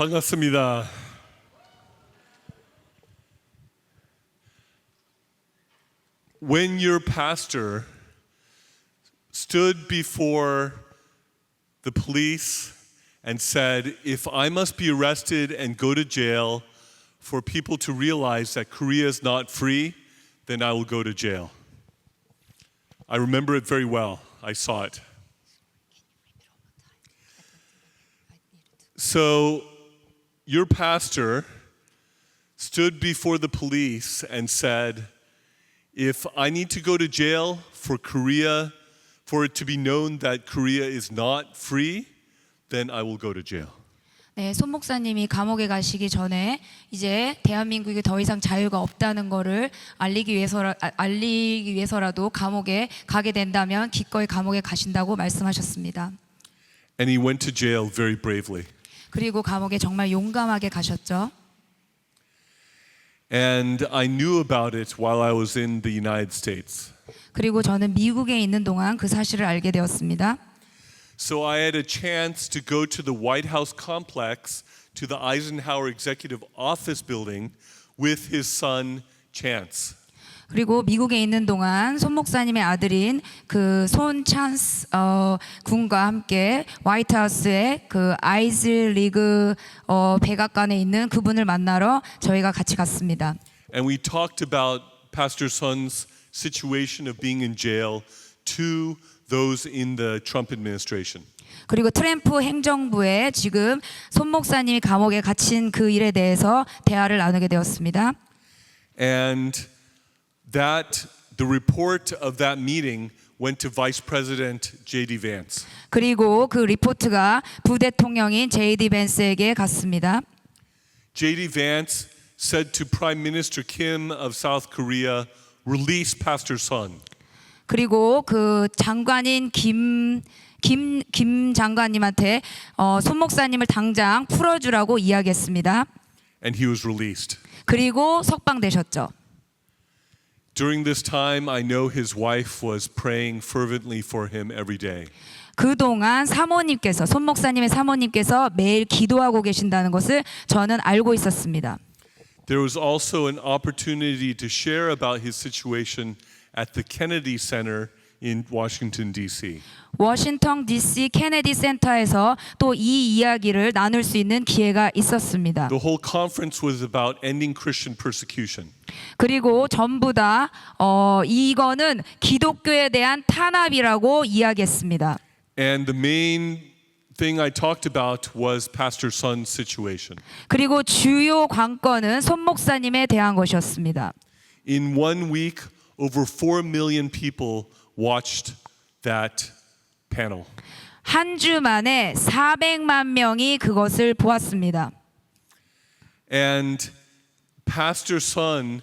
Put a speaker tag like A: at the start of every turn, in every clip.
A: 반갑습니다. When your pastor stood before the police and said, if I must be arrested and go to jail for people to realize that Korea is not free, then I will go to jail. I remember it very well. I saw it. So your pastor stood before the police and said, if I need to go to jail for Korea, for it to be known that Korea is not free, then I will go to jail.
B: 네, 손 목사님이 감옥에 가시기 전에 이제 대한민국에 더 이상 자유가 없다는 것을 알리기 위해서라도 감옥에 가게 된다면 기꺼이 감옥에 가신다고 말씀하셨습니다.
A: And he went to jail very bravely.
B: 그리고 감옥에 정말 용감하게 가셨죠.
A: And I knew about it while I was in the United States.
B: 그리고 저는 미국에 있는 동안 그 사실을 알게 되었습니다.
A: So I had a chance to go to the White House complex, to the Eisenhower Executive Office building with his son Chance.
B: 그리고 미국에 있는 동안 손 목사님의 아들인 그 손 찬스 군과 함께 화이트하우스의 그 아이즐리그 백악관에 있는 그분을 만나러 저희가 같이 갔습니다.
A: And we talked about Pastor Sun's situation of being in jail to those in the Trump administration.
B: 그리고 트럼프 행정부에 지금 손 목사님이 감옥에 갇힌 그 일에 대해서 대화를 나누게 되었습니다.
A: And that the report of that meeting went to Vice President J.D. Vance.
B: 그리고 그 리포트가 부대통령인 J.D. 벤스에게 갔습니다.
A: J.D. Vance said to Prime Minister Kim of South Korea, release Pastor Sun.
B: 그리고 그 장관인 김 장관님한테 손 목사님을 당장 풀어주라고 이야기했습니다.
A: And he was released.
B: 그리고 석방되셨죠.
A: During this time, I know his wife was praying fervently for him every day.
B: 그동안 사모님께서 손 목사님의 사모님께서 매일 기도하고 계신다는 것을 저는 알고 있었습니다.
A: There was also an opportunity to share about his situation at the Kennedy Center in Washington, D.C.
B: 워싱턴 DC 케네디 센터에서 또 이 이야기를 나눌 수 있는 기회가 있었습니다.
A: The whole conference was about ending Christian persecution.
B: 그리고 전부 다 이거는 기독교에 대한 탄압이라고 이야기했습니다.
A: And the main thing I talked about was Pastor Sun's situation.
B: 그리고 주요 관건은 손 목사님에 대한 것이었습니다.
A: In 1 week, over 4 million people watched that panel.
B: 한 주 만에 400만 명이 그것을 보았습니다.
A: And Pastor Sun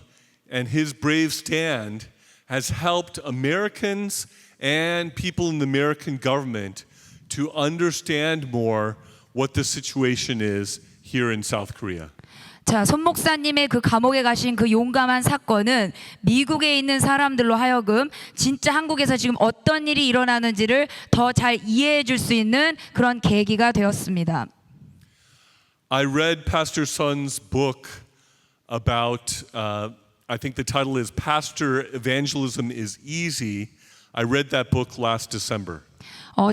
A: and his brave stand has helped Americans and people in the American government to understand more what the situation is here in South Korea.
B: 자, 손 목사님의 그 감옥에 가신 그 용감한 사건은 미국에 있는 사람들로 하여금 진짜 한국에서 지금 어떤 일이 일어나는지를 더 잘 이해해 줄 수 있는 그런 계기가 되었습니다.
A: I read Pastor Sun's book about, I think the title is Pastor Evangelism is Easy. I read that book last December.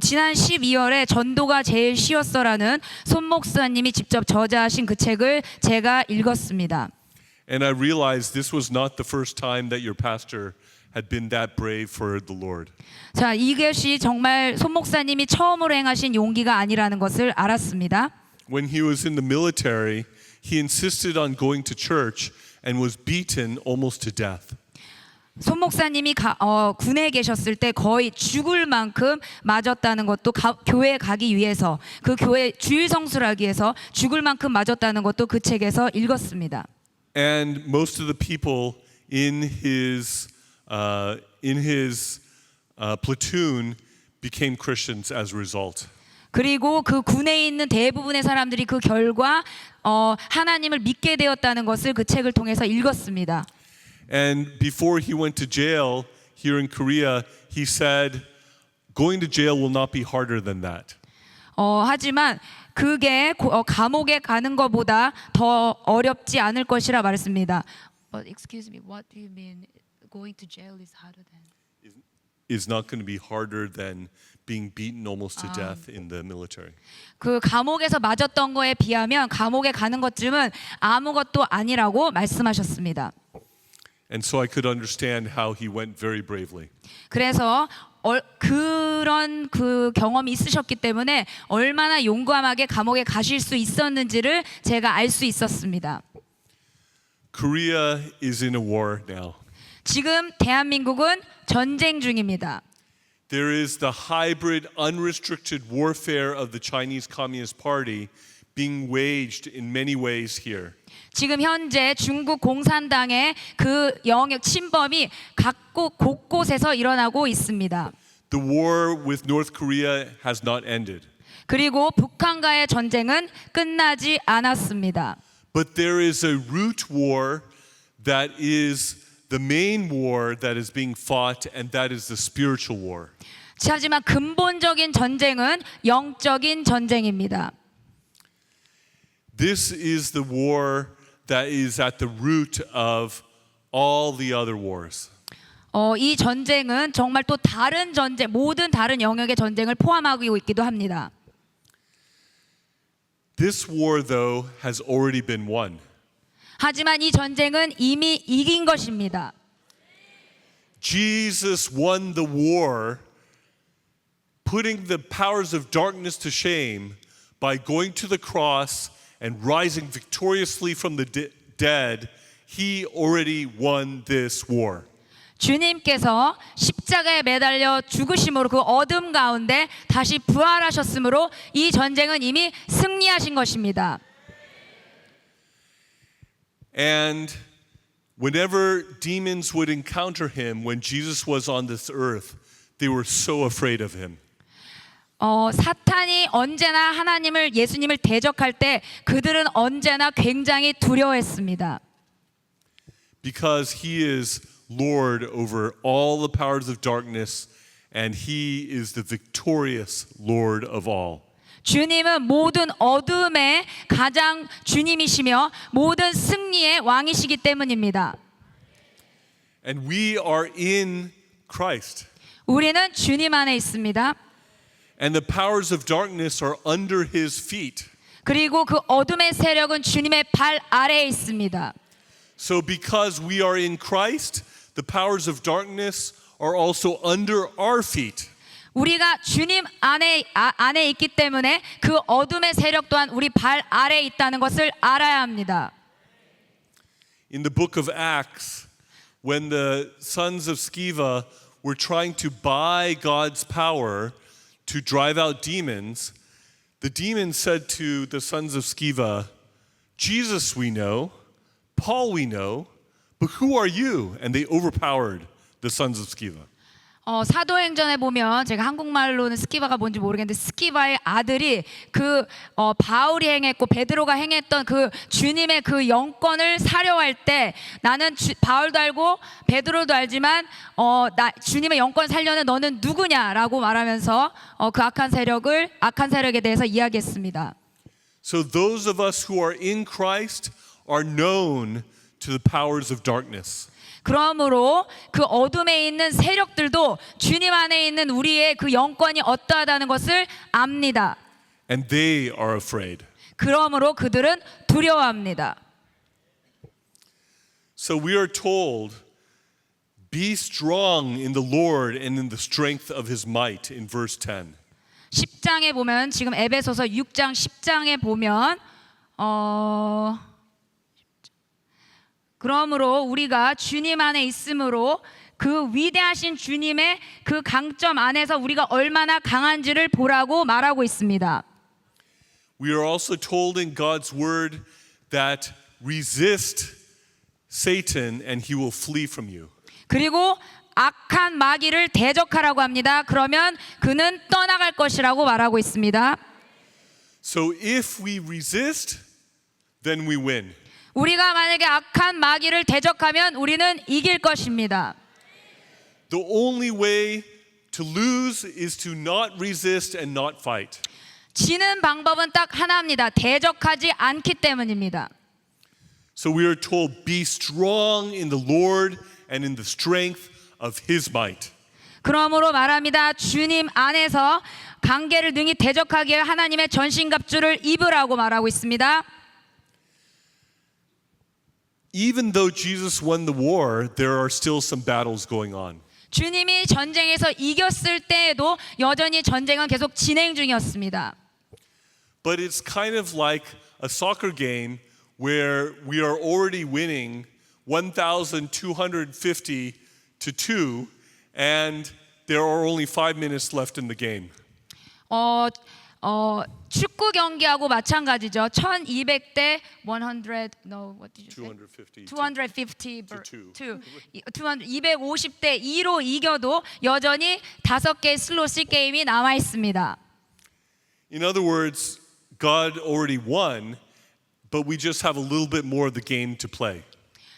B: 지난 12월에 전도가 제일 쉬웠어라는 손 목사님이 직접 저자하신 그 책을 제가 읽었습니다.
A: And I realized this was not the first time that your pastor had been that brave for the Lord.
B: 자, 이것이 정말 손 목사님이 처음으로 행하신 용기가 아니라는 것을 알았습니다.
A: When he was in the military, he insisted on going to church and was beaten almost to death.
B: 손 목사님이 군에 계셨을 때 거의 죽을 만큼 맞았다는 것도 교회에 가기 위해서 그 교회 주일 성수를 하기 위해서 죽을 만큼 맞았다는 것도 그 책에서 읽었습니다.
A: And most of the people in his platoon became Christians as a result.
B: 그리고 그 군에 있는 대부분의 사람들이 그 결과 하나님을 믿게 되었다는 것을 그 책을 통해서 읽었습니다.
A: And before he went to jail here in Korea, he said, going to jail will not be harder than that.
B: 하지만 그게 감옥에 가는 것보다 더 어렵지 않을 것이라 말했습니다. But excuse me, what do you mean going to jail is harder than?
A: Is not going to be harder than being beaten almost to death in the military.
B: 그 감옥에서 맞았던 거에 비하면 감옥에 가는 것쯤은 아무것도 아니라고 말씀하셨습니다.
A: And so I could understand how he went very bravely.
B: 그래서 그런 그 경험이 있으셨기 때문에 얼마나 용감하게 감옥에 가실 수 있었는지를 제가 알 수 있었습니다.
A: Korea is in a war now.
B: 지금 대한민국은 전쟁 중입니다.
A: There is the hybrid, unrestricted warfare of the Chinese Communist Party being waged in many ways here.
B: 지금 현재 중국 공산당의 그 영역 침범이 각국 곳곳에서 일어나고 있습니다.
A: The war with North Korea has not ended.
B: 그리고 북한과의 전쟁은 끝나지 않았습니다.
A: But there is a root war that is the main war that is being fought, and that is the spiritual war.
B: 하지만 근본적인 전쟁은 영적인 전쟁입니다.
A: This is the war that is at the root of all the other wars.
B: 이 전쟁은 정말 또 다른 전쟁, 모든 다른 영역의 전쟁을 포함하고 있기도 합니다.
A: This war, though, has already been won.
B: 하지만 이 전쟁은 이미 이긴 것입니다.
A: Jesus won the war, putting the powers of darkness to shame by going to the cross and rising victoriously from the dead. He already won this war.
B: 주님께서 십자가에 매달려 죽으심으로 그 어둠 가운데 다시 부활하셨으므로 이 전쟁은 이미 승리하신 것입니다.
A: And whenever demons would encounter him when Jesus was on this earth, they were so afraid of him.
B: 사탄이 언제나 하나님을 예수님을 대적할 때 그들은 언제나 굉장히 두려워했습니다.
A: Because he is Lord over all the powers of darkness, and he is the victorious Lord of all.
B: 주님은 모든 어둠의 가장 주님이시며 모든 승리의 왕이시기 때문입니다.
A: And we are in Christ.
B: 우리는 주님 안에 있습니다.
A: And the powers of darkness are under his feet.
B: 그리고 그 어둠의 세력은 주님의 발 아래에 있습니다.
A: So because we are in Christ, the powers of darkness are also under our feet.
B: 우리가 주님 안에 있기 때문에 그 어둠의 세력 또한 우리 발 아래에 있다는 것을 알아야 합니다.
A: In the book of Acts, when the sons of Sceva were trying to buy God's power to drive out demons, the demons said to the sons of Sceva, Jesus we know, Paul we know, but who are you? And they overpowered the sons of Sceva.
B: 사도행전에 보면 제가 한국말로는 스키바가 뭔지 모르겠는데 스키바의 아들이 그 바울이 행했고 베드로가 행했던 그 주님의 그 영권을 사려할 때 나는 바울도 알고 베드로도 알지만 나 주님의 영권 살려는 너는 누구냐라고 말하면서 그 악한 세력에 대해서 이야기했습니다.
A: So those of us who are in Christ are known to the powers of darkness.
B: 그러므로 그 어둠에 있는 세력들도 주님 안에 있는 우리의 그 영권이 어떠하다는 것을 압니다.
A: And they are afraid.
B: 그러므로 그들은 두려워합니다.
A: So we are told, be strong in the Lord and in the strength of his might in verse 10.
B: 10장에 보면 지금 에베소서 6장 10장에 보면 그러므로 우리가 주님 안에 있으므로 그 위대하신 주님의 그 강점 안에서 우리가 얼마나 강한지를 보라고 말하고 있습니다.
A: We are also told in God's word that resist Satan and he will flee from you.
B: 그리고 악한 마귀를 대적하라고 합니다. 그러면 그는 떠나갈 것이라고 말하고 있습니다.
A: So if we resist, then we win.
B: 우리가 만약에 악한 마귀를 대적하면 우리는 이길 것입니다.
A: The only way to lose is to not resist and not fight.
B: 지는 방법은 딱 하나입니다. 대적하지 않기 때문입니다.
A: So we are told, be strong in the Lord and in the strength of his might.
B: 그러므로 말합니다. 주님 안에서 관계를 능히 대적하기 위해 하나님의 전신갑주를 입으라고 말하고 있습니다.
A: Even though Jesus won the war, there are still some battles going on.
B: 주님이 전쟁에서 이겼을 때에도 여전히 전쟁은 계속 진행 중이었습니다.
A: But it's kind of like a soccer game where we are already winning 1,250 to 2, and there are only 5 minutes left in the game.
B: 축구 경기하고 마찬가지죠. 1200대 100 no what did you say? 250 250대 2로 이겨도 여전히 5개의 슬롯 게임이 남아 있습니다.
A: In other words, God already won, but we just have a little bit more of the game to play.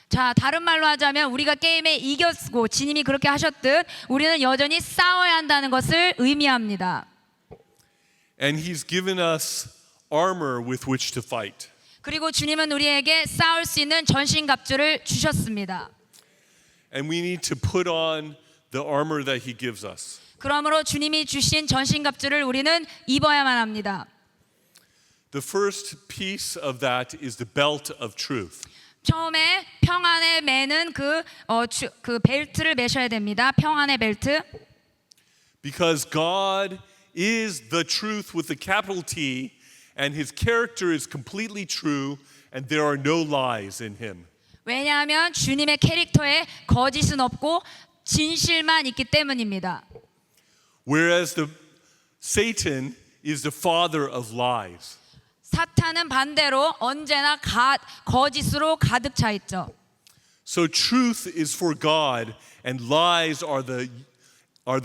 B: 자, 다른 말로 하자면 우리가 게임에 이겼고 주님이 그렇게 하셨듯 우리는 여전히 싸워야 한다는 것을 의미합니다.
A: And he's given us armor with which to fight.
B: 그리고 주님은 우리에게 싸울 수 있는 전신갑주를 주셨습니다.
A: And we need to put on the armor that he gives us.
B: 그러므로 주님이 주신 전신갑주를 우리는 입어야만 합니다.
A: The first piece of that is the belt of truth.
B: 처음에 평안에 매는 그 벨트를 매셔야 됩니다. 평안의 벨트.
A: Because God is the truth with the capital T, and his character is completely true, and there are no lies in him.
B: 왜냐하면 주님의 캐릭터에 거짓은 없고 진실만 있기 때문입니다.
A: Whereas Satan is the father of lies.
B: 사탄은 반대로 언제나 거짓으로 가득 차 있죠.
A: So truth is for God, and lies are the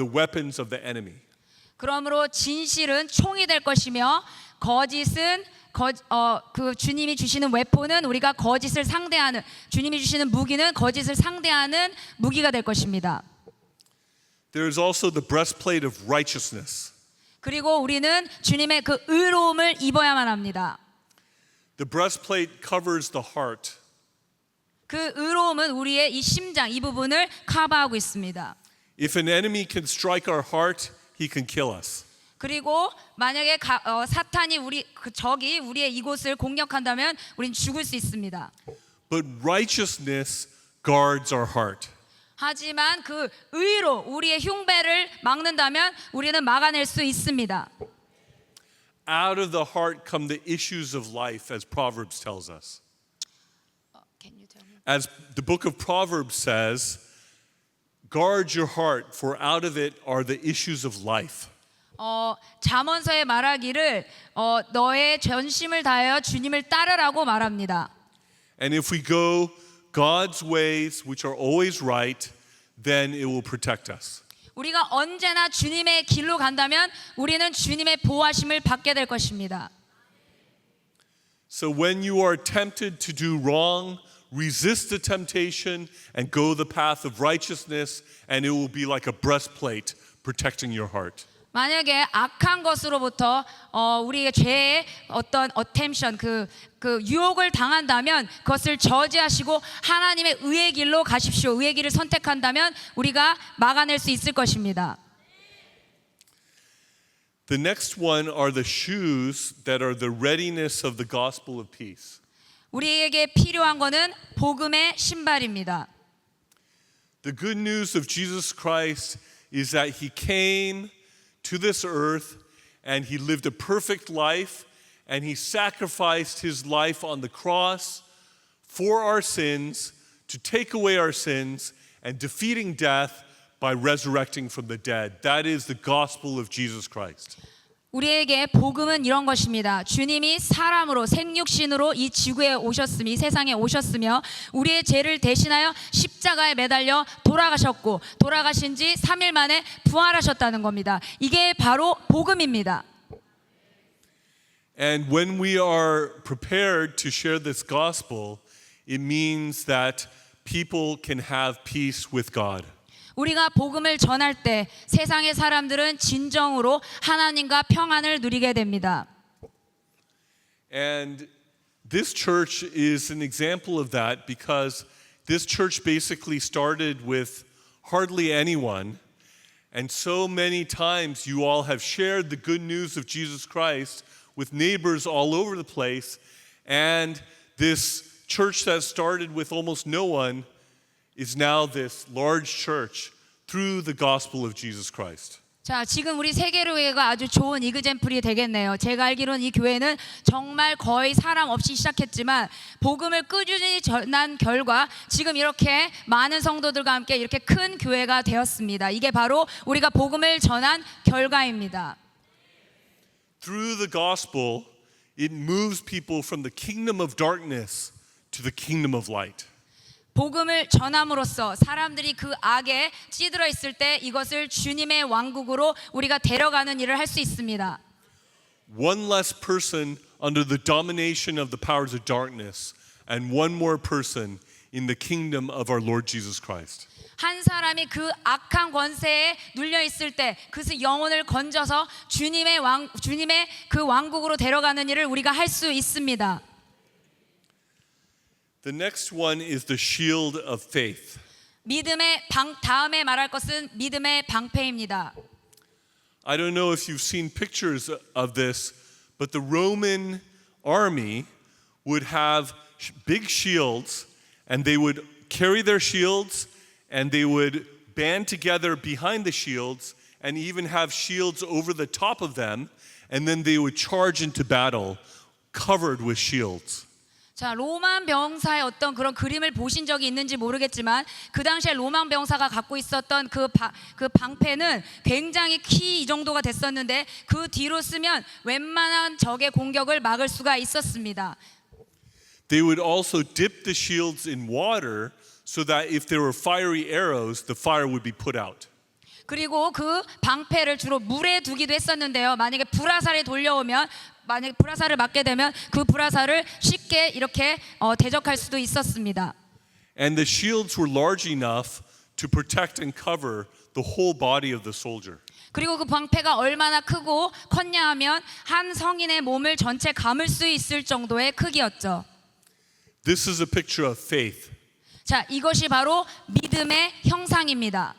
A: weapons of the enemy.
B: 그러므로 진실은 총이 될 것이며 거짓은 그 주님이 주시는 웨폰은 우리가 거짓을 상대하는 주님이 주시는 무기는 거짓을 상대하는 무기가 될 것입니다.
A: There is also the breastplate of righteousness.
B: 그리고 우리는 주님의 그 의로움을 입어야만 합니다.
A: The breastplate covers the heart.
B: 그 의로움은 우리의 이 심장 이 부분을 커버하고 있습니다.
A: If an enemy can strike our heart, he can kill us.
B: 그리고 만약에 사탄이 적이 우리의 이곳을 공격한다면 우린 죽을 수 있습니다.
A: But righteousness guards our heart.
B: 하지만 그 의로 우리의 흉배를 막는다면 우리는 막아낼 수 있습니다.
A: Out of the heart come the issues of life, as Proverbs tells us.
B: Can you tell me?
A: As the book of Proverbs says, guard your heart, for out of it are the issues of life.
B: 잠언서에 말하기를 너의 전심을 다하여 주님을 따르라고 말합니다.
A: And if we go God's ways, which are always right, then it will protect us.
B: 우리가 언제나 주님의 길로 간다면 우리는 주님의 보호하심을 받게 될 것입니다.
A: So when you are tempted to do wrong, resist the temptation and go the path of righteousness, and it will be like a breastplate protecting your heart.
B: 만약에 악한 것으로부터 우리의 죄의 어떤 어템션 그 유혹을 당한다면 그것을 저지하시고 하나님의 의의 길로 가십시오. 의의 길을 선택한다면 우리가 막아낼 수 있을 것입니다.
A: The next one are the shoes that are the readiness of the gospel of peace.
B: 우리에게 필요한 것은 복음의 신발입니다.
A: The good news of Jesus Christ is that he came to this earth and he lived a perfect life and he sacrificed his life on the cross for our sins to take away our sins and defeating death by resurrecting from the dead. That is the gospel of Jesus Christ.
B: 우리에게 복음은 이런 것입니다. 주님이 사람으로 생육신으로 이 지구에 오셨으며 이 세상에 오셨으며 우리의 죄를 대신하여 십자가에 매달려 돌아가셨고 돌아가신 지 3일 만에 부활하셨다는 겁니다. 이게 바로 복음입니다.
A: And when we are prepared to share this gospel, it means that people can have peace with God.
B: 우리가 복음을 전할 때 세상의 사람들은 진정으로 하나님과 평안을 누리게 됩니다.
A: And this church is an example of that because this church basically started with hardly anyone. And so many times you all have shared the good news of Jesus Christ with neighbors all over the place. And this church that started with almost no one is now this large church through the gospel of Jesus Christ.
B: 자, 지금 우리 세계교회가 아주 좋은 이그젠플이 되겠네요. 제가 알기로는 이 교회는 정말 거의 사람 없이 시작했지만 복음을 꾸준히 전한 결과 지금 이렇게 많은 성도들과 함께 이렇게 큰 교회가 되었습니다. 이게 바로 우리가 복음을 전한 결과입니다.
A: Through the gospel, it moves people from the kingdom of darkness to the kingdom of light.
B: 복음을 전함으로써 사람들이 그 악에 찌들어 있을 때 이것을 주님의 왕국으로 우리가 데려가는 일을 할 수 있습니다.
A: One less person under the domination of the powers of darkness and one more person in the kingdom of our Lord Jesus Christ.
B: 한 사람이 그 악한 권세에 눌려 있을 때 그 영혼을 건져서 주님의 그 왕국으로 데려가는 일을 우리가 할 수 있습니다.
A: The next one is the shield of faith.
B: 믿음의 다음에 말할 것은 믿음의 방패입니다.
A: I don't know if you've seen pictures of this, but the Roman army would have big shields and they would carry their shields and they would band together behind the shields and even have shields over the top of them, and then they would charge into battle covered with shields.
B: 자, 로만 병사의 어떤 그런 그림을 보신 적이 있는지 모르겠지만 그 당시에 로만 병사가 갖고 있었던 그 방패는 굉장히 키 이 정도가 됐었는데 그 뒤로 쓰면 웬만한 적의 공격을 막을 수가 있었습니다.
A: They would also dip the shields in water so that if there were fiery arrows, the fire would be put out.
B: 그리고 그 방패를 주로 물에 두기도 했었는데요. 만약에 불화살이 돌려오면 만약에 불화살을 맞게 되면 그 불화살을 쉽게 이렇게 대적할 수도 있었습니다.
A: And the shields were large enough to protect and cover the whole body of the soldier.
B: 그리고 그 방패가 얼마나 크고 컸냐하면 한 성인의 몸을 전체 감을 수 있을 정도의 크기였죠.
A: This is a picture of faith.
B: 자, 이것이 바로 믿음의 형상입니다.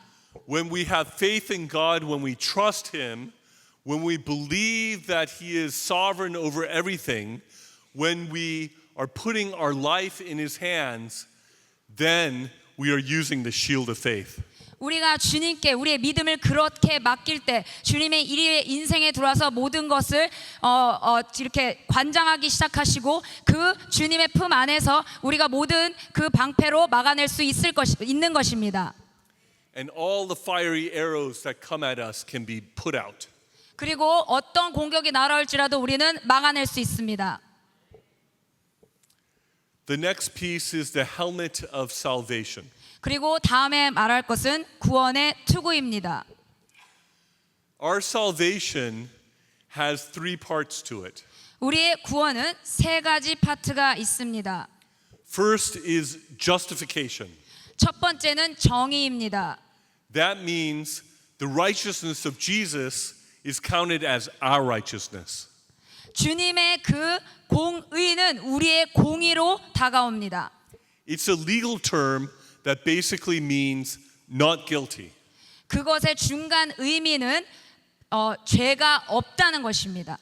A: When we have faith in God, when we trust Him, when we believe that He is sovereign over everything, when we are putting our life in His hands, then we are using the shield of faith.
B: 우리가 주님께 우리의 믿음을 그렇게 맡길 때 주님의 인생에 들어와서 모든 것을 이렇게 관장하기 시작하시고 그 주님의 품 안에서 우리가 모든 그 방패로 막아낼 수 있는 것입니다.
A: And all the fiery arrows that come at us can be put out.
B: 그리고 어떤 공격이 날아올지라도 우리는 막아낼 수 있습니다.
A: The next piece is the helmet of salvation.
B: 그리고 다음에 말할 것은 구원의 투구입니다.
A: Our salvation has three parts to it.
B: 우리의 구원은 세 가지 파트가 있습니다.
A: First is justification.
B: 첫 번째는 정의입니다.
A: That means the righteousness of Jesus is counted as our righteousness.
B: 주님의 그 공의는 우리의 공의로 다가옵니다.
A: It's a legal term that basically means not guilty.
B: 그것의 중간 의미는 죄가 없다는 것입니다.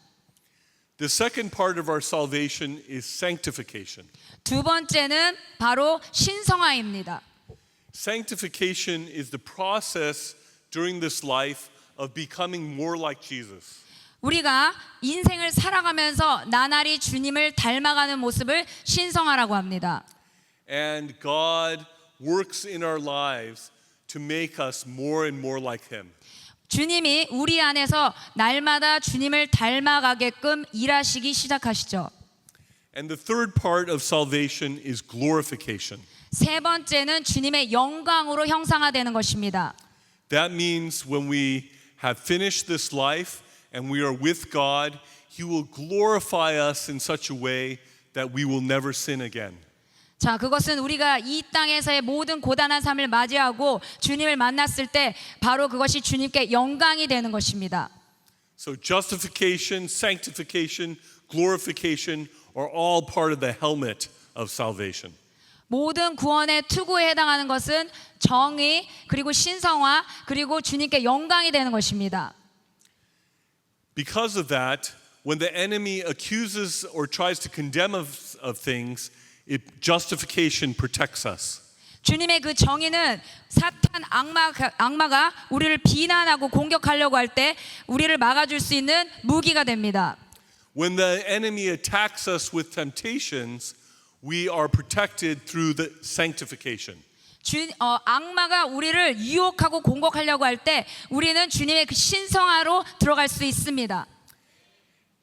A: The second part of our salvation is sanctification.
B: 두 번째는 바로 신성화입니다.
A: Sanctification is the process during this life of becoming more like Jesus.
B: 우리가 인생을 살아가면서 나날이 주님을 닮아가는 모습을 신성화라고 합니다.
A: And God works in our lives to make us more and more like Him.
B: 주님이 우리 안에서 날마다 주님을 닮아가게끔 일하시기 시작하시죠.
A: And the third part of salvation is glorification.
B: 세 번째는 주님의 영광으로 형상화되는 것입니다.
A: That means when we have finished this life and we are with God, He will glorify us in such a way that we will never sin again.
B: 자, 그것은 우리가 이 땅에서의 모든 고단한 삶을 맞이하고 주님을 만났을 때 바로 그것이 주님께 영광이 되는 것입니다.
A: So justification, sanctification, glorification are all part of the helmet of salvation.
B: 모든 구원의 투구에 해당하는 것은 정의, 그리고 신성화, 그리고 주님께 영광이 되는 것입니다.
A: Because of that, when the enemy accuses or tries to condemn us of things, justification protects us.
B: 주님의 그 정의는 사탄 악마가 우리를 비난하고 공격하려고 할 때 우리를 막아줄 수 있는 무기가 됩니다.
A: When the enemy attacks us with temptations, we are protected through the sanctification.
B: 악마가 우리를 유혹하고 공격하려고 할 때 우리는 주님의 그 신성화로 들어갈 수 있습니다.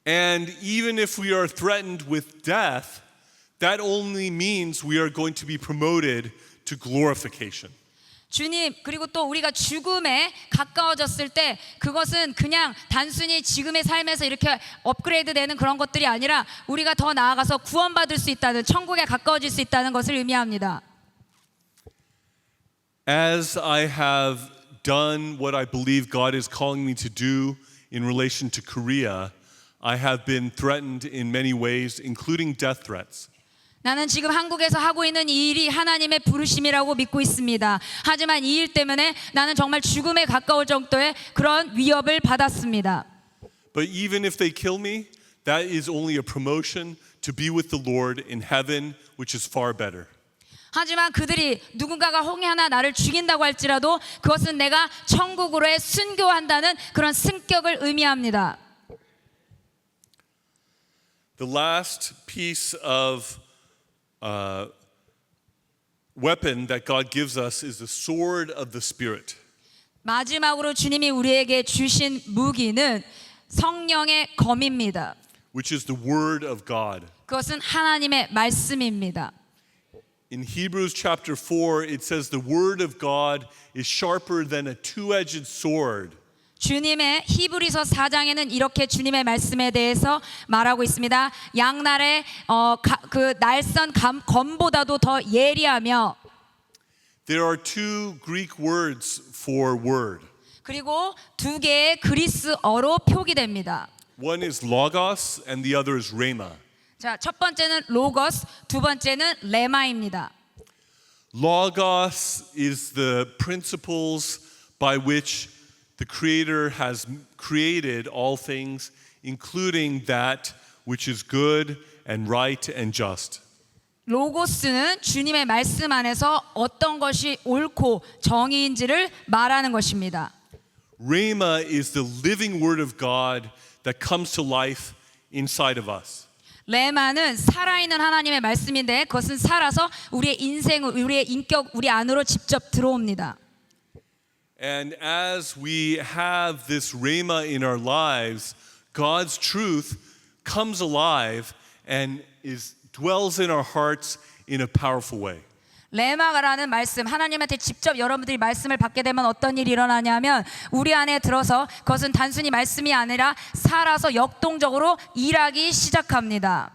A: And even if we are threatened with death, that only means we are going to be promoted to glorification.
B: 주님, 그리고 또 우리가 죽음에 가까워졌을 때 그것은 그냥 단순히 지금의 삶에서 이렇게 업그레이드 되는 그런 것들이 아니라 우리가 더 나아가서 구원받을 수 있다는, 천국에 가까워질 수 있다는 것을 의미합니다.
A: As I have done what I believe God is calling me to do in relation to Korea, I have been threatened in many ways, including death threats.
B: 나는 지금 한국에서 하고 있는 이 일이 하나님의 부르심이라고 믿고 있습니다. 하지만 이 일 때문에 나는 정말 죽음에 가까울 정도의 그런 위협을 받았습니다.
A: But even if they kill me, that is only a promotion to be with the Lord in heaven, which is far better.
B: 하지만 그들이 누군가가 혹여나 나를 죽인다고 할지라도 그것은 내가 천국으로의 순교한다는 그런 승격을 의미합니다.
A: The last piece of weapon that God gives us is the sword of the Spirit.
B: 마지막으로 주님이 우리에게 주신 무기는 성령의 검입니다.
A: Which is the word of God.
B: 그것은 하나님의 말씀입니다.
A: In Hebrews chapter 4, it says the word of God is sharper than a two-edged sword.
B: 주님의 히브리서 4장에는 이렇게 주님의 말씀에 대해서 말하고 있습니다. 양날의 그 날선 검보다도 더 예리하며.
A: There are two Greek words for word.
B: 그리고 두 개의 그리스어로 표기됩니다.
A: One is logos and the other is rhema.
B: 자, 첫 번째는 로고스, 두 번째는 레마입니다.
A: Logos is the principles by which the Creator has created all things, including that which is good and right and just.
B: 로고스는 주님의 말씀 안에서 어떤 것이 옳고 정의인지를 말하는 것입니다.
A: Rhema is the living word of God that comes to life inside of us.
B: 레마는 살아있는 하나님의 말씀인데 그것은 살아서 우리의 인생, 우리의 인격, 우리 안으로 직접 들어옵니다.
A: And as we have this rhema in our lives, God's truth comes alive and dwells in our hearts in a powerful way.
B: 레마가라는 말씀, 하나님한테 직접 여러분들이 말씀을 받게 되면 어떤 일이 일어나냐면 우리 안에 들어서 그것은 단순히 말씀이 아니라 살아서 역동적으로 일하기 시작합니다.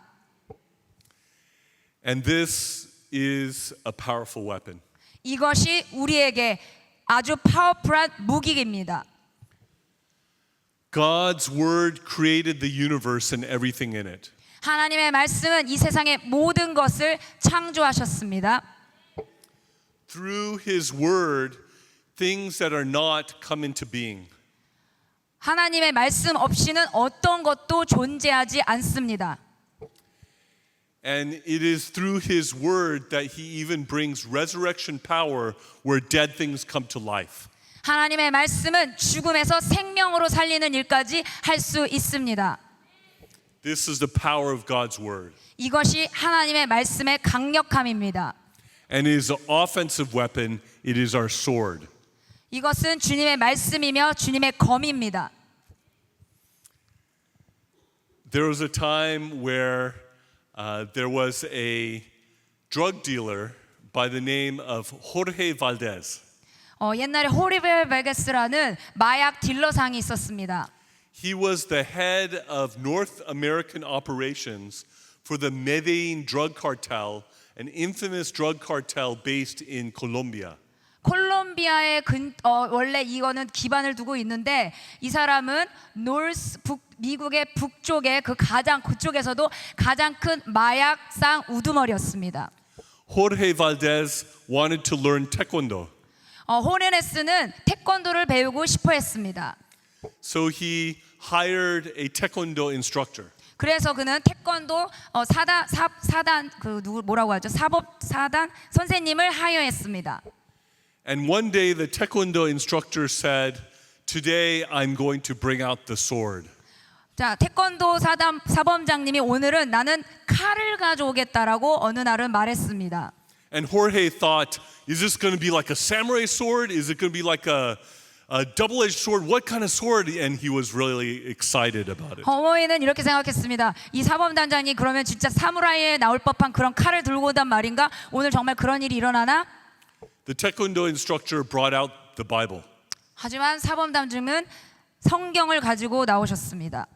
A: And this is a powerful weapon.
B: 이것이 우리에게 아주 파워풀한 무기입니다.
A: God's word created the universe and everything in it.
B: 하나님의 말씀은 이 세상의 모든 것을 창조하셨습니다.
A: Through his word, things that are not come into being.
B: 하나님의 말씀 없이는 어떤 것도 존재하지 않습니다.
A: And it is through his word that he even brings resurrection power where dead things come to life.
B: 하나님의 말씀은 죽음에서 생명으로 살리는 일까지 할 수 있습니다.
A: This is the power of God's word.
B: 이것이 하나님의 말씀의 강력함입니다.
A: And it is an offensive weapon, it is our sword.
B: 이것은 주님의 말씀이며 주님의 검입니다.
A: There was a time where there was a drug dealer by the name of Jorge Valdez.
B: 옛날에 호리벨 베게스라는 마약 딜러상이 있었습니다.
A: He was the head of North American operations for the Medellin drug cartel an infamous drug cartel based in Colombia.
B: 콜롬비아의 원래 이거는 기반을 두고 있는데 이 사람은 미국의 북쪽에 그쪽에서도 가장 큰 마약상 우두머리였습니다.
A: Jorge Valdez wanted to learn taekwondo.
B: 호레네스는 태권도를 배우고 싶어 했습니다.
A: So he hired a taekwondo instructor.
B: 그래서 그는 태권도 사단 뭐라고 하죠? 사단 선생님을 하여했습니다.
A: And one day the taekwondo instructor said, "Today I'm going to bring out the sword."
B: 자, 태권도 사범장님이 오늘은 나는 칼을 가져오겠다라고 어느 날은 말했습니다.
A: And Jorge thought, is this going to be like a samurai sword? Is it going to be like a double-edged sword? What kind of sword? And he was really excited about it.
B: 허머이는 이렇게 생각했습니다. 이 사범단장이 그러면 진짜 사무라이에 나올 법한 그런 칼을 들고 오단 말인가? 오늘 정말 그런 일이 일어나나?
A: The taekwondo instructor brought out the Bible.
B: 하지만 사범단장은 성경을 가지고 나오셨습니다.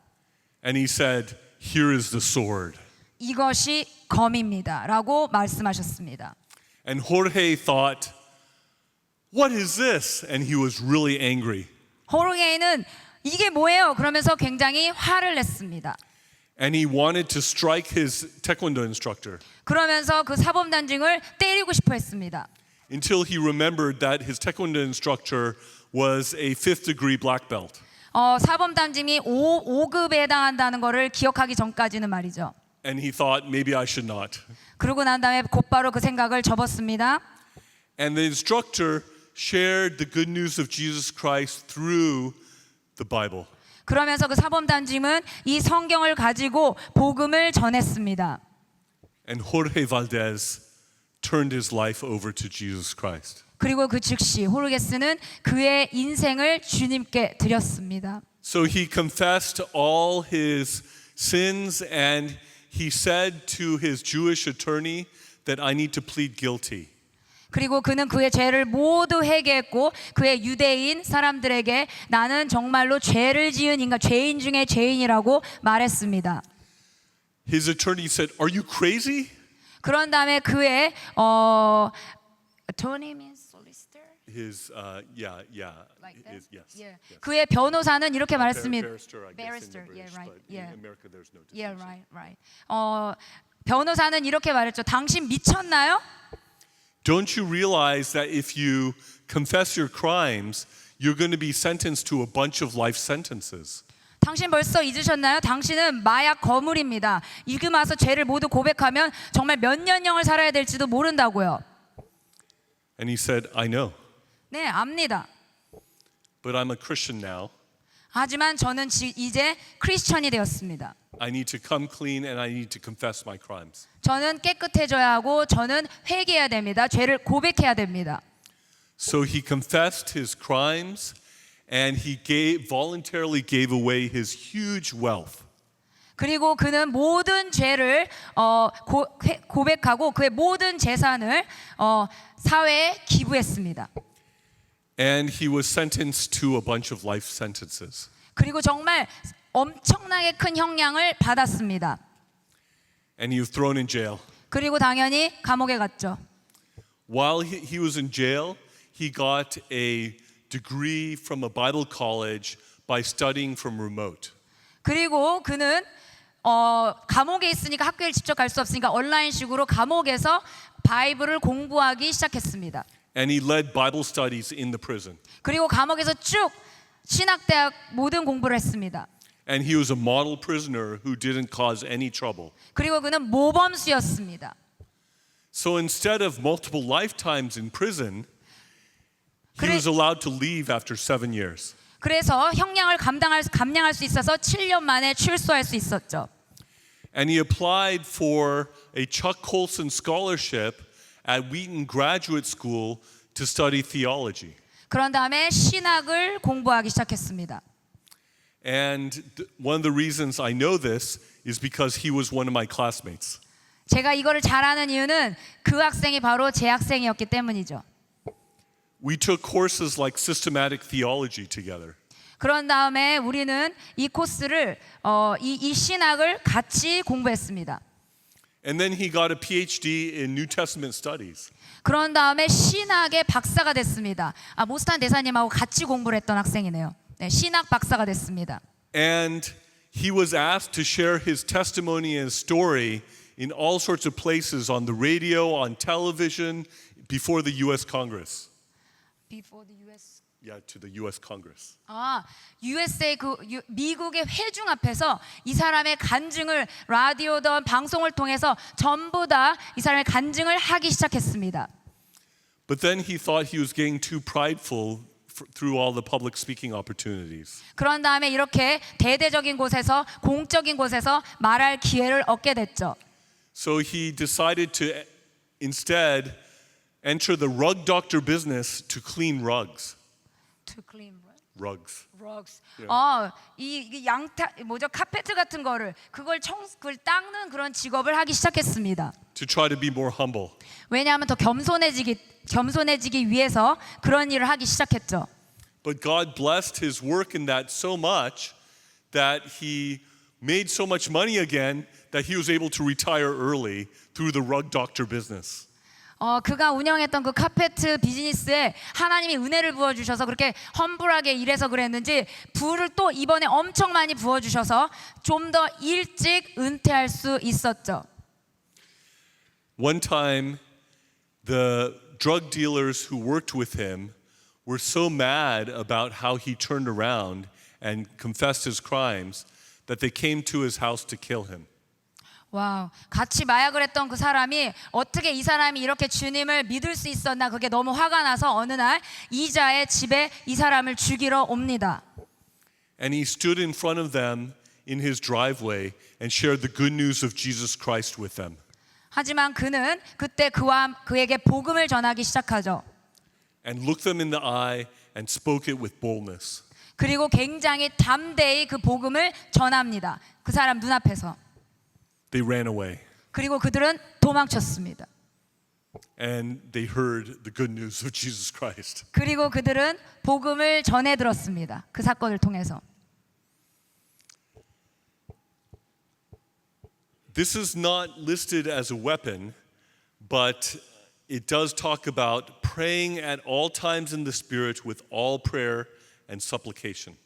A: And he said, "Here is the sword."
B: 이것이 검입니다라고 말씀하셨습니다.
A: And Jorge thought, "What is this?" And he was really angry.
B: 호르게이는 이게 뭐예요? 그러면서 굉장히 화를 냈습니다.
A: And he wanted to strike his taekwondo instructor
B: 그러면서 그 사범단장을 때리고 싶어 했습니다.
A: until he remembered that his taekwondo instructor was a 5th degree black belt.
B: 사범단장이 5급에 해당한다는 것을 기억하기 전까지는 말이죠.
A: And he thought, maybe I should not.
B: 그러고 난 다음에 곧바로 그 생각을 접었습니다.
A: And the instructor shared the good news of Jesus Christ through the Bible.
B: 그러면서 그 사범단장은 이 성경을 가지고 복음을 전했습니다.
A: And Jorge Valdez turned his life over to Jesus Christ.
B: 그리고 그 즉시 호르게스는 그의 인생을 주님께 드렸습니다.
A: So he confessed all his sins and he said to his Jewish attorney that I need to plead guilty.
B: 그리고 그는 그의 죄를 모두 회개했고 그의 유대인 사람들에게 나는 정말로 죄를 지은 인간, 죄인 중에 죄인이라고 말했습니다.
A: His attorney said, "Are you crazy?"
B: 그런 다음에 그의 attorney means solicitor?
A: His
B: Like that?
A: his, yes.
B: Yeah. 그의 변호사는 이렇게 말했습니다.
A: Barrister, I guess, in the British,
B: yeah, right.
A: but
B: Yeah.
A: in America there's no
B: Yeah,
A: distinction.
B: right. 변호사는 이렇게 말했죠. 당신 미쳤나요?
A: Don't you realize that if you confess your crimes, you're going to be sentenced to a bunch of life sentences?
B: 당신 벌써 잊으셨나요? 당신은 마약 거물입니다. 이금 와서 죄를 모두 고백하면 정말 몇 년형을 살아야 될지도 모른다고요.
A: And he said, I know,
B: 네, 압니다.
A: but I'm a Christian now.
B: 하지만 저는 이제 크리스천이 되었습니다.
A: I need to come clean and I need to confess my crimes.
B: 저는 깨끗해져야 하고 저는 회개해야 됩니다. 죄를 고백해야 됩니다.
A: So he confessed his crimes and he voluntarily gave away his huge wealth.
B: 그리고 그는 모든 죄를 고백하고 그의 모든 재산을 사회에 기부했습니다.
A: And he was sentenced to a bunch of life sentences.
B: 그리고 정말 엄청나게 큰 형량을 받았습니다.
A: And he was thrown in jail.
B: 그리고 당연히 감옥에 갔죠.
A: While he was in jail, he got a degree from a Bible college by studying from remote.
B: 그리고 그는 감옥에 있으니까 학교에 직접 갈 수 없으니까 온라인식으로 감옥에서 바이블을 공부하기 시작했습니다.
A: And he led Bible studies in the prison.
B: 그리고 감옥에서 쭉 신학대학 모든 공부를 했습니다.
A: And he was a model prisoner who didn't cause any trouble.
B: 그리고 그는 모범수였습니다.
A: So instead of multiple lifetimes in prison, he was allowed to leave after 7 years.
B: 그래서 형량을 감량할 수 있어서 7년 만에 출소할 수 있었죠.
A: And he applied for a Chuck Colson scholarship at Wheaton Graduate School to study theology.
B: 그런 다음에 신학을 공부하기 시작했습니다.
A: And one of the reasons I know this is because he was one of my classmates.
B: 제가 이거를 잘 아는 이유는 그 학생이 바로 제 학생이었기 때문이죠.
A: We took courses like systematic theology together.
B: 그런 다음에 우리는 이 코스를 이 신학을 같이 공부했습니다.
A: And then he got a PhD in New Testament studies.
B: 그런 다음에 신학의 박사가 됐습니다. 모스탄 대사님하고 같이 공부를 했던 학생이네요. 네, 신학 박사가 됐습니다.
A: And he was asked to share his testimony and story in all sorts of places on the radio, on television, before the US Congress.
B: Before the US.
A: Yeah, to the US Congress.
B: USA 미국의 회중 앞에서 이 사람의 간증을 라디오든 방송을 통해서 전부 다 이 사람의 간증을 하기 시작했습니다.
A: But then he thought he was getting too prideful through all the public speaking opportunities.
B: 그런 다음에 이렇게 대대적인 곳에서 공적인 곳에서 말할 기회를 얻게 됐죠.
A: So he decided to instead enter the rug doctor business to clean rugs.
B: To clean
A: Rugs.
B: rugs.
A: Yeah.
B: 이 카페트 같은 그걸 닦는 그런 직업을 하기 시작했습니다.
A: To try to be more humble.
B: 왜냐하면 더 겸손해지기 위해서 그런 일을 하기 시작했죠.
A: But God blessed his work in that so much that he made so much money again that he was able to retire early through the rug doctor business.
B: 그가 운영했던 그 카페트 비즈니스에 하나님이 은혜를 부어주셔서 그렇게 험불하게 일해서 그랬는지 부를 또 이번에 엄청 많이 부어주셔서 좀 더 일찍 은퇴할 수 있었죠.
A: One time, the drug dealers who worked with him were so mad about how he turned around and confessed his crimes that they came to his house to kill him.
B: 와우, 같이 마약을 했던 그 사람이 어떻게 이 사람이 이렇게 주님을 믿을 수 있었나 그게 너무 화가 나서 어느 날 이자의 집에 이 사람을 죽이러 옵니다.
A: And he stood in front of them in his driveway and shared the good news of Jesus Christ with them.
B: 하지만 그는 그때 그에게 복음을 전하기 시작하죠.
A: And looked them in the eye and spoke it with boldness.
B: 그리고 굉장히 담대히 그 복음을 전합니다. 그 사람 눈앞에서.
A: They ran away.
B: 그리고 그들은 도망쳤습니다.
A: And they heard the good news of Jesus Christ.
B: 그리고 그들은 복음을 전해 들었습니다. 그 사건을 통해서.
A: This is not listed as a weapon, but it does talk about praying at all times in the Spirit with all prayer and supplication.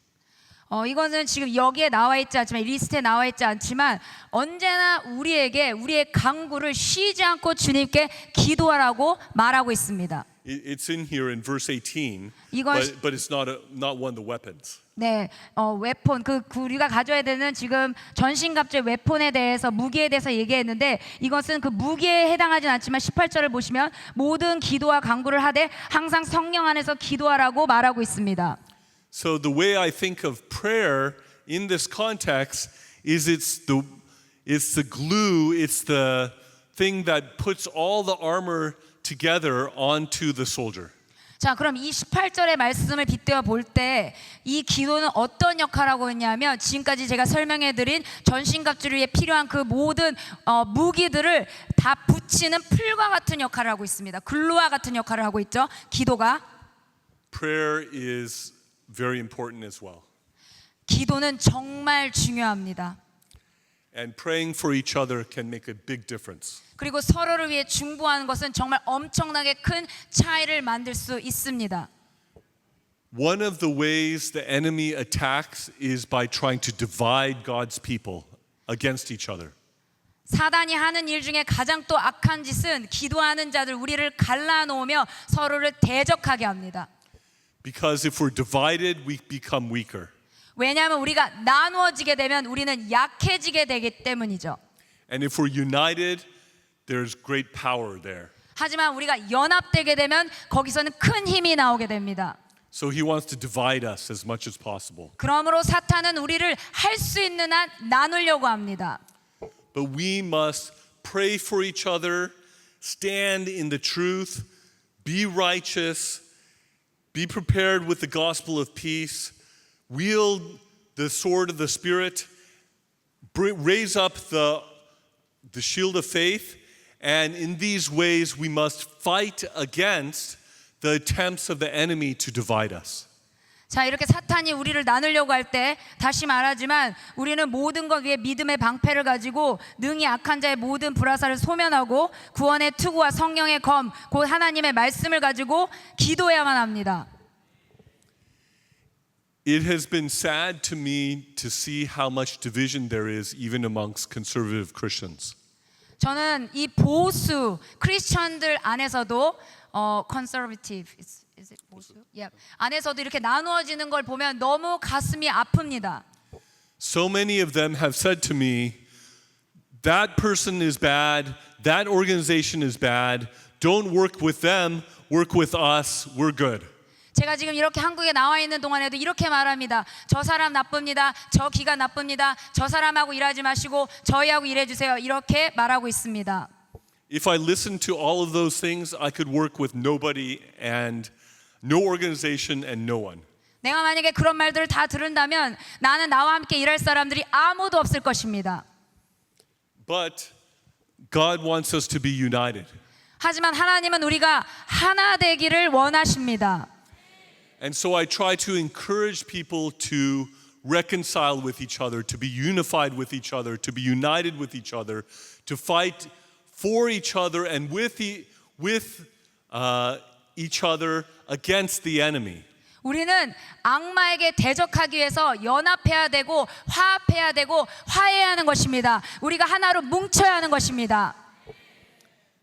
B: 이거는 지금 여기에 나와 있지 않지만 리스트에 나와 있지 않지만 언제나 우리에게 우리의 간구를 쉬지 않고 주님께 기도하라고 말하고 있습니다.
A: It's in here in verse 18,
B: 이건-
A: but it's not one of the weapons.
B: 네, 웨폰 우리가 가져야 되는 지금 전신갑주의 웨폰에 대해서 무기에 대해서 얘기했는데 이것은 그 무기에 해당하진 않지만 18절을 보시면 모든 기도와 간구를 하되 항상 성령 안에서 기도하라고 말하고 있습니다.
A: So the way I think of prayer in this context is it's the glue, it's the thing that puts all the armor together onto the soldier.
B: 자, 그럼 이 18절의 말씀을 빗대어 볼 때 이 기도는 어떤 역할을 하고 있냐면 지금까지 제가 설명해 드린 전신갑주를 위해 필요한 그 모든 무기들을 다 붙이는 풀과 같은 역할을 하고 있습니다. 글루와 같은 역할을 하고 있죠. 기도가.
A: Prayer is very important as well.
B: 기도는 정말 중요합니다.
A: And praying for each other can make a big difference.
B: 그리고 서로를 위해 중보하는 것은 정말 엄청나게 큰 차이를 만들 수 있습니다.
A: One of the ways the enemy attacks is by trying to divide God's people against each other.
B: 사단이 하는 일 중에 가장 또 악한 짓은 기도하는 자들 우리를 갈라놓으며 서로를 대적하게 합니다.
A: Because if we're divided, we become weaker.
B: 왜냐하면 우리가 나누어지게 되면 우리는 약해지게 되기 때문이죠.
A: And if we're united, there's great power there.
B: 하지만 우리가 연합되게 되면 거기서는 큰 힘이 나오게 됩니다.
A: So he wants to divide us as much as possible.
B: 그러므로 사탄은 우리를 할 수 있는 한 나누려고 합니다.
A: But we must pray for each other, stand in the truth, be righteous, be prepared with the gospel of peace, wield the sword of the Spirit, raise up the shield of faith, and in these ways we must fight against the attempts of the enemy to divide us.
B: 자, 이렇게 사탄이 우리를 나누려고 할 때 다시 말하지만 우리는 모든 것 위에 믿음의 방패를 가지고 능히 악한 자의 모든 불화살을 소면하고 구원의 투구와 성령의 검, 곧 하나님의 말씀을 가지고 기도해야만 합니다.
A: It has been sad to me to see how much division there is even amongst conservative Christians.
B: 저는 이 보수 크리스천들 안에서도 conservative is it 보수? Yeah. 안에서도 이렇게 나누어지는 걸 보면 너무 가슴이 아픕니다.
A: So many of them have said to me, that person is bad, that organization is bad, don't work with them, work with us, we're good.
B: 제가 지금 이렇게 한국에 나와 있는 동안에도 이렇게 말합니다. 저 사람 나쁩니다. 저 기관 나쁩니다. 저 사람하고 일하지 마시고 저희하고 일해 주세요. 이렇게 말하고 있습니다.
A: If I listened to all of those things, I could work with nobody and no organization and no one.
B: 내가 만약에 그런 말들을 다 들은다면 나는 나와 함께 일할 사람들이 아무도 없을 것입니다.
A: But God wants us to be united.
B: 하지만 하나님은 우리가 하나 되기를 원하십니다.
A: And so I try to encourage people to reconcile with each other, to be unified with each other, to be united with each other, to fight for each other and with each other against the enemy.
B: 우리는 악마에게 대적하기 위해서 연합해야 되고 화합해야 되고 화해해야 하는 것입니다. 우리가 하나로 뭉쳐야 하는 것입니다.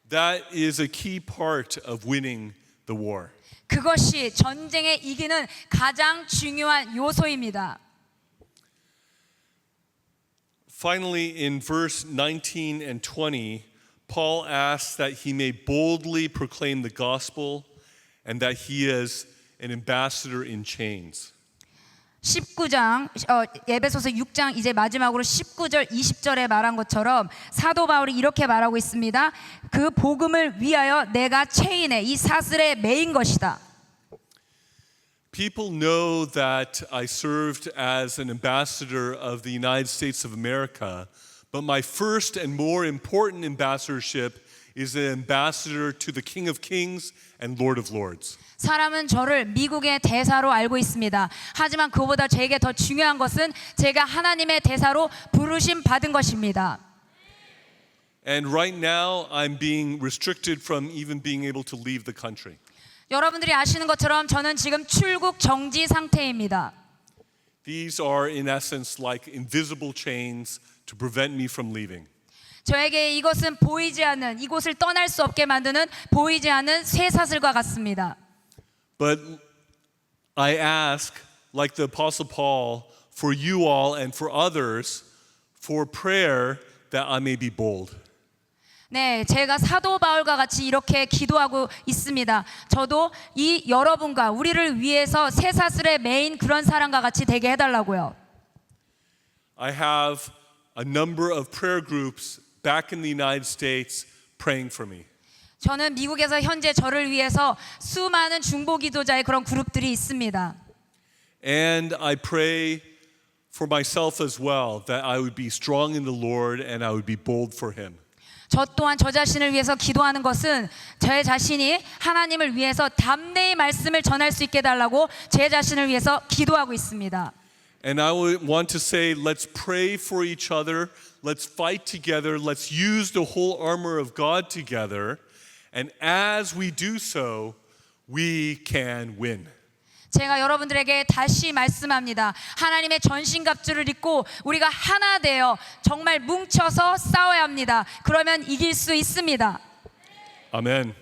A: That is a key part of winning the war.
B: 그것이 전쟁에 이기는 가장 중요한 요소입니다.
A: Finally, in verse 19 and 20, Paul asks that he may boldly proclaim the gospel and that he is an ambassador in chains.
B: 19장 에베소서 6장 이제 마지막으로 19절 20절에 말한 것처럼 사도 바울이 이렇게 말하고 있습니다. 그 복음을 위하여 내가 체인에 이 사슬에 매인 것이다.
A: People know that I served as an ambassador of the United States of America, but my first and more important ambassadorship is an ambassador to the King of Kings and Lord of Lords.
B: 사람은 저를 미국의 대사로 알고 있습니다. 하지만 그보다 제게 더 중요한 것은 제가 하나님의 대사로 부르심 받은 것입니다.
A: And right now I'm being restricted from even being able to leave the country.
B: 여러분들이 아시는 것처럼 저는 지금 출국 정지 상태입니다.
A: These are in essence like invisible chains to prevent me from leaving.
B: 저에게 이것은 보이지 않는 이곳을 떠날 수 없게 만드는 보이지 않는 쇠사슬과 같습니다.
A: But I ask, like the Apostle Paul, for you all and for others, for prayer that I may be bold.
B: 네, 제가 사도 바울과 같이 이렇게 기도하고 있습니다. 저도 이 여러분과 우리를 위해서 쇠사슬에 매인 그런 사람과 같이 되게 해달라고요.
A: I have a number of prayer groups back in the United States praying for me.
B: 저는 미국에서 현재 저를 위해서 수많은 중보 기도자의 그런 그룹들이 있습니다.
A: And I pray for myself as well, that I would be strong in the Lord and I would be bold for Him.
B: 저 또한 저 자신을 위해서 기도하는 것은 제 자신이 하나님을 위해서 담대히 말씀을 전할 수 있게 해달라고 제 자신을 위해서 기도하고 있습니다.
A: And I would want to say, let's pray for each other, let's fight together, let's use the whole armor of God together, and as we do so, we can win.
B: 제가 여러분들에게 다시 말씀합니다. 하나님의 전신갑주를 입고 우리가 하나 되어 정말 뭉쳐서 싸워야 합니다. 그러면 이길 수 있습니다.
A: Amen.